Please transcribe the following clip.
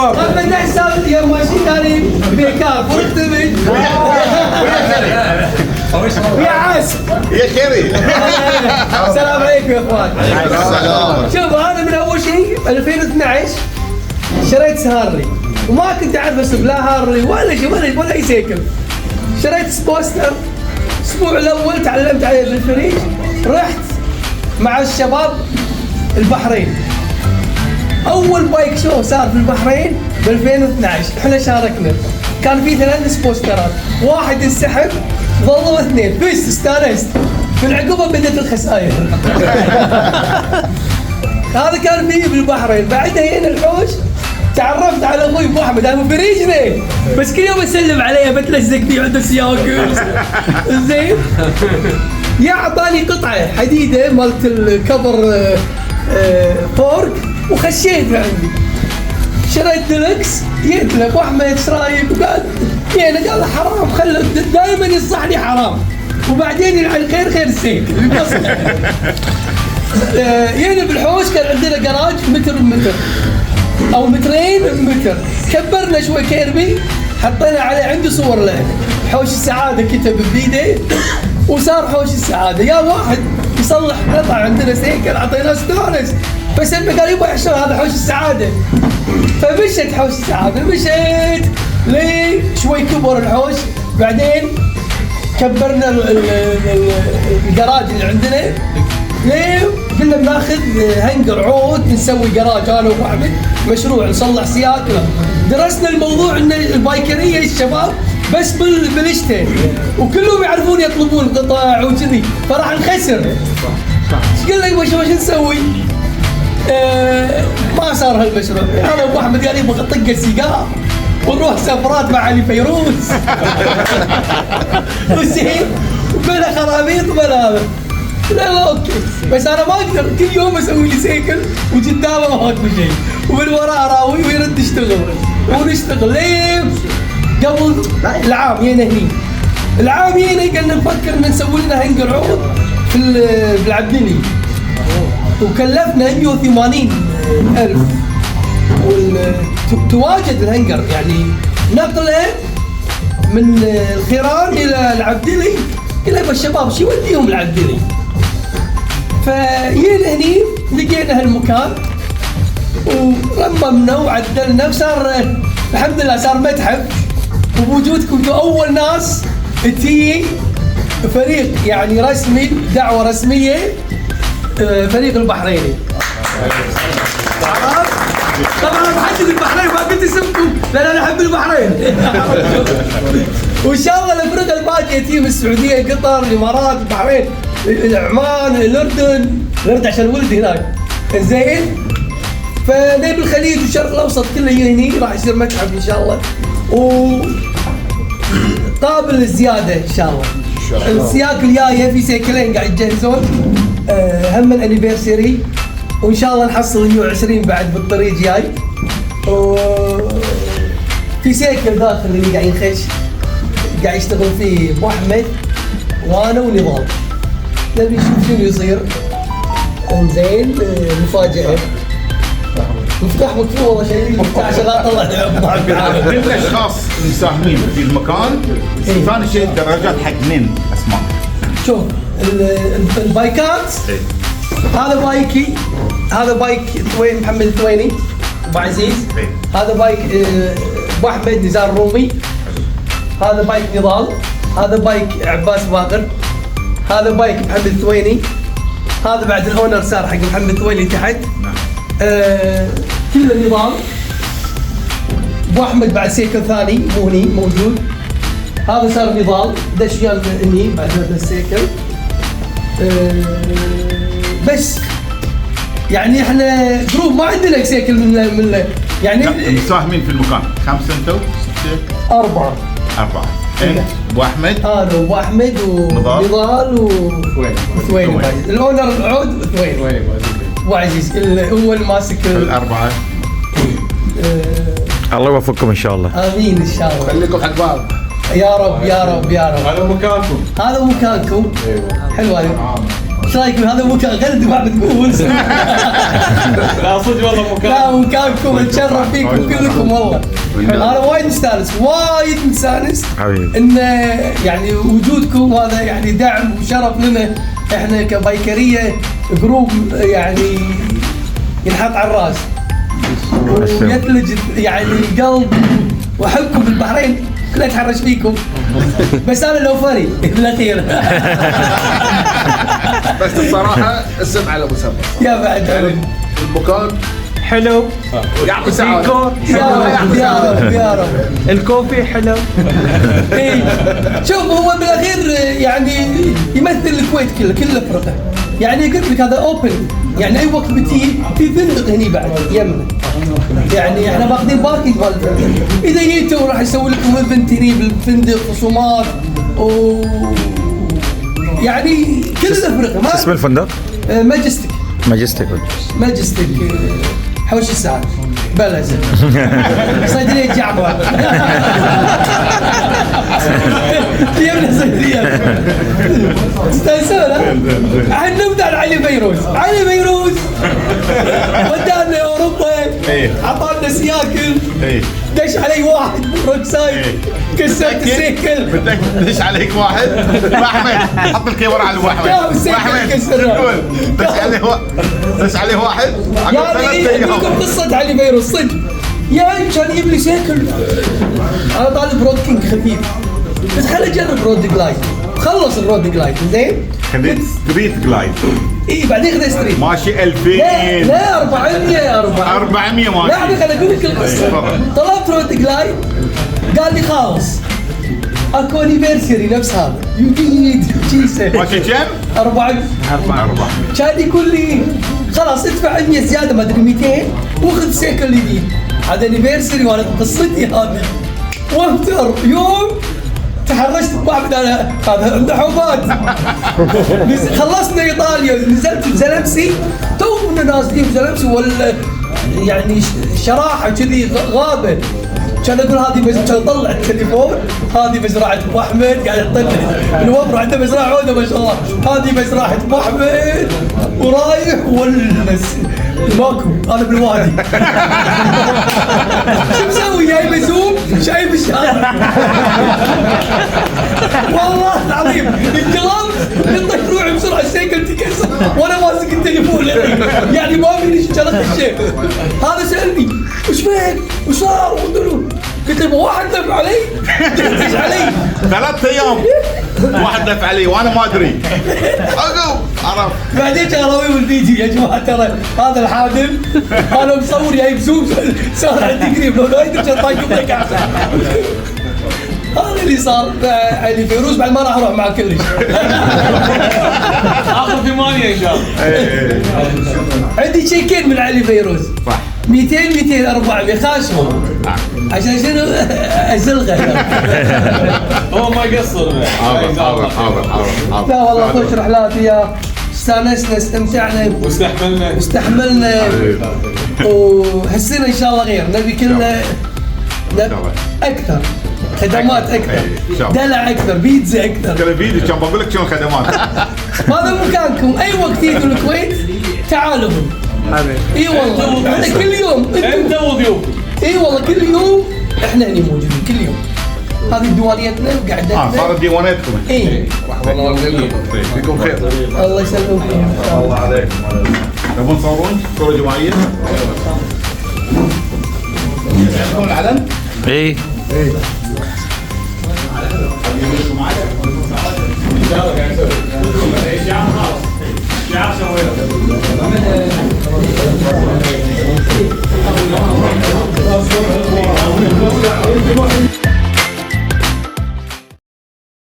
شباب 18 سنه يوم ماشي ثاني بيكار فرقت يا عاس يا خيري. السلام عليكم يا اخوان. السلام. شوف هذا من اول شيء 2012 شريت هارلي وما كنت اعرف اسوق لا هارلي ولا شيء ولا اي سيكل. شريت سبوستر الاسبوع الاول تعلمت عليه بالفريج. رحت مع الشباب البحرين. اول بايك شو صار في البحرين ب 2012 احنا شاركنا. كان في 3 سبوسترات، واحد انسحب ظلوا 2 بس استانست. في العقوبه بدت الخسائر. هذا كان فيه بالبحرين. بعدها هنا الحوش تعرفت على اخوي ابو احمد ابو فريجني، بس كل يوم اسلم عليه بتلزق فيه عنده سياق زين. يا اعطاني قطعه حديده مالت الكبر فورك وخشيتها عندي. شريت ديلكس جيت له ابو احمد ايش رايك؟ وقال يعني قال حرام خله دائما ينصحني حرام وبعدين يلعن خير خير السيف. يعني بالحوش كان عندنا جراج متر بمتر او مترين بمتر. كبرنا شوي كيربي حطينا عليه عندي صور له حوش السعاده كتب بيده وصار حوش السعاده. يا واحد يصلح قطع عندنا سيكل اعطيناه استانس بس انه قال يبا عشان هذا حوش السعاده. فمشيت حوش السعاده مشيت لي شوي كبر الحوش. بعدين كبرنا الجراج اللي عندنا ليه قلنا بناخذ هنجر عود نسوي جراج انا وابو احمد مشروع نصلح سياقنا. درسنا الموضوع ان البايكريه الشباب بس بالشتاء وكلهم يعرفون يطلبون قطع وكذي فراح نخسر. ايش قلنا يبا شو نسوي؟ ما صار هالمشروع. انا وابو احمد قال يبا طق السيجار ونروح سفرات مع علي فيروز. وزين وبلا خرابيط وبلا هذا. لا اوكي بس انا ما اقدر كل يوم اسوي لي سيكل وقدامه ما اكو شيء ومن وراه راوي ويرد يشتغل ونشتغل ليه قبل العام هنا هني. العام هنا قلنا نفكر ان نسوي لنا هنجر عود في العبدلي وكلفنا 180,000 وتواجد الهنجر يعني نقله من الخيران الى العبدلي. قلنا الشباب شو يوديهم العبدلي؟ فجينا هني لقينا هالمكان ورممنا وعدلنا وصار الحمد لله صار متحف. وبوجودكم انتم اول ناس تجي فريق يعني رسمي دعوه رسميه فريق البحريني. طبعا بحدد البحرين ما قلت اسمكم لان انا احب البحرين. وان شاء الله الفرق الباقيه تجي من السعوديه قطر الامارات البحرين عمان الاردن عشان ولدي هناك زين. فنبي الخليج والشرق الاوسط كله هني راح يصير متحف ان شاء الله وقابل للزياده ان شاء الله. السياق الجايه في سيكلين قاعد يجهزون هم الانيفرساري وان شاء الله نحصل 120 بعد بالطريق جاي. في سيكل داخل اللي قاعد ينخش قاعد يشتغل فيه ابو احمد وانا ونضال. نبي نشوف شنو يصير. انزين مفاجأة مفتاح مكتوب والله شيء عشان لا اطلع كل الاشخاص المساهمين في المكان. ثاني شيء الدراجات حق مين اسماء؟ شوف البايكات هذا بايكي هذا بايك محمد الثويني ابو عزيز. هذا بايك ابو احمد نزار الرومي. هذا بايك نضال. هذا بايك عباس باقر. هذا بايك محمد الثويني. هذا بعد الاونر صار حق محمد الثويني تحت. كله نظام. ابو احمد بعد سيكل ثاني مو هني موجود. هذا صار نضال دش ويانا هني بعد هذا السيكل. بس يعني احنا جروب ما عندنا سيكل من يعني المساهمين في المكان 5 انتم 6 4 انت ابو احمد هذا ابو احمد ونضال وثويني. الاونر العود ثويني ابو عزيز هو اللي ماسك الاربعه. الله يوفقكم ان شاء الله. امين ان شاء الله. خليكم حق بعض يا رب يا رب يا رب. هذا مكانكم. هذا مكانكم. ايوه حلو هذا. ايش رايكم هذا مكان غير دفاع بتقول لا صدق والله مكان. لا مكانكم نتشرف فيكم كلكم والله. انا وايد مستانس حبيبي. ان يعني وجودكم هذا يعني دعم وشرف لنا احنا كبايكريه جروب يعني ينحط على الراس ويثلج يعني القلب واحبكم بالبحرين كله اتحرش فيكم بس انا لو فري بالاخير بس الصراحه اسم على مسمى. يا بعد المكان حلو. يعطي سعاده. ديكور يا رب يا رب يا رب. الكوفي حلو. إيه. شوف هو بالاخير يعني يمثل الكويت كله كل الفرقه يعني قلت لك هذا اوبن يعني اي وقت بتجي في فندق هني بعد يمنا يعني احنا ماخذين باركينج مال الفندق اذا جيتوا راح يسوي لكم ايفنت هني بالفندق خصومات و يعني كل الفرقه ما اسم الفندق؟ ماجستيك ماجستيك. حوش الساعات بلز صيدلية جعفر في يمنا صيدلية تستانسون احنا نبدأ علي فيروز ودانا اوروبا عطانا سياكل دش علي واحد روكسايد كسرت السيكل دش عليك واحد واحمد حط الكاميرا على الواحد لا السيكل كسر دش عليه واحد يعني لكم قصة علي فيروز صدق يعني كان يجيب لي سيكل انا طالب رود كينج خفيف بس خلي اجرب رود جلايد خلص الرود جلايد زين خليت ستريت جلايد اي بعدين خذ ستريت ماشي 2000 لا 400 ماشي لا خليني اقول لك القصه طلبت رود جلايد قال لي خلاص اكو انيفرسري نفس هذا جديد جيسه ماشي كم؟ 400 كان يقول لي خلاص ادفع 100 زياده ما ادري 200 واخذ سيكل جديد هذا انيفرسري وانا قصتي هذه وافتر يوم تحرشت بواحد انا هذا عنده حوبات خلصنا ايطاليا نزلت بزلمسي تونا نازلين بزلمسي ولا يعني شراحه كذي غابه كان اقول هذه كان اطلع التليفون هذه مزرعه ابو احمد قاعد يطلع الوبر عنده مزرعه عوده ما شاء الله هذه مزرعه ابو احمد ورايح ماكو انا بالوادي شو مسوي جاي مزوم شايف الشارع والله العظيم انقلبت نطيت روحي بسرعه السيكل تكسر وانا ماسك التليفون يعني ما فيني شرخ الشيء هذا سالني وش فيك وش صار قلت له واحد دفع علي دش علي 3 ايام واحد دفع علي وانا ما ادري عقب عرفت بعدين كان راوي بالفيديو يا جماعه ترى هذا الحادم انا مصور جايب زوم صار عندي قريب لو نايدر كان طايق بيك احسن هذا اللي صار علي فيروز بعد ما راح اروح معه كلش اخر 8 ان شاء الله. عندي تشيكين من علي فيروز صح 200 400 خاشهم عشان شنو ازلغه هو ما يقصر. حاضر لا والله خوش رحلات وياه استانسنا استمتعنا واستحملنا وحسينا ان شاء الله غير نبي كله اكثر خدمات اكثر دلع اكثر بيتزا اكثر كل فيديو كان بقول لك شنو الخدمات هذا مكانكم اي وقت تيجوا الكويت تعالوا حبيبي اي والله احنا كل يوم انت وضيوف اي والله كل يوم احنا هني موجودين كل يوم هذه ديوانيتنا وقعدتنا صارت ديوانيتكم اي فيكم خير. الله يسلمكم الله عليك تبون تصورون صوره جماعيه؟ عندكم العلم؟ ايه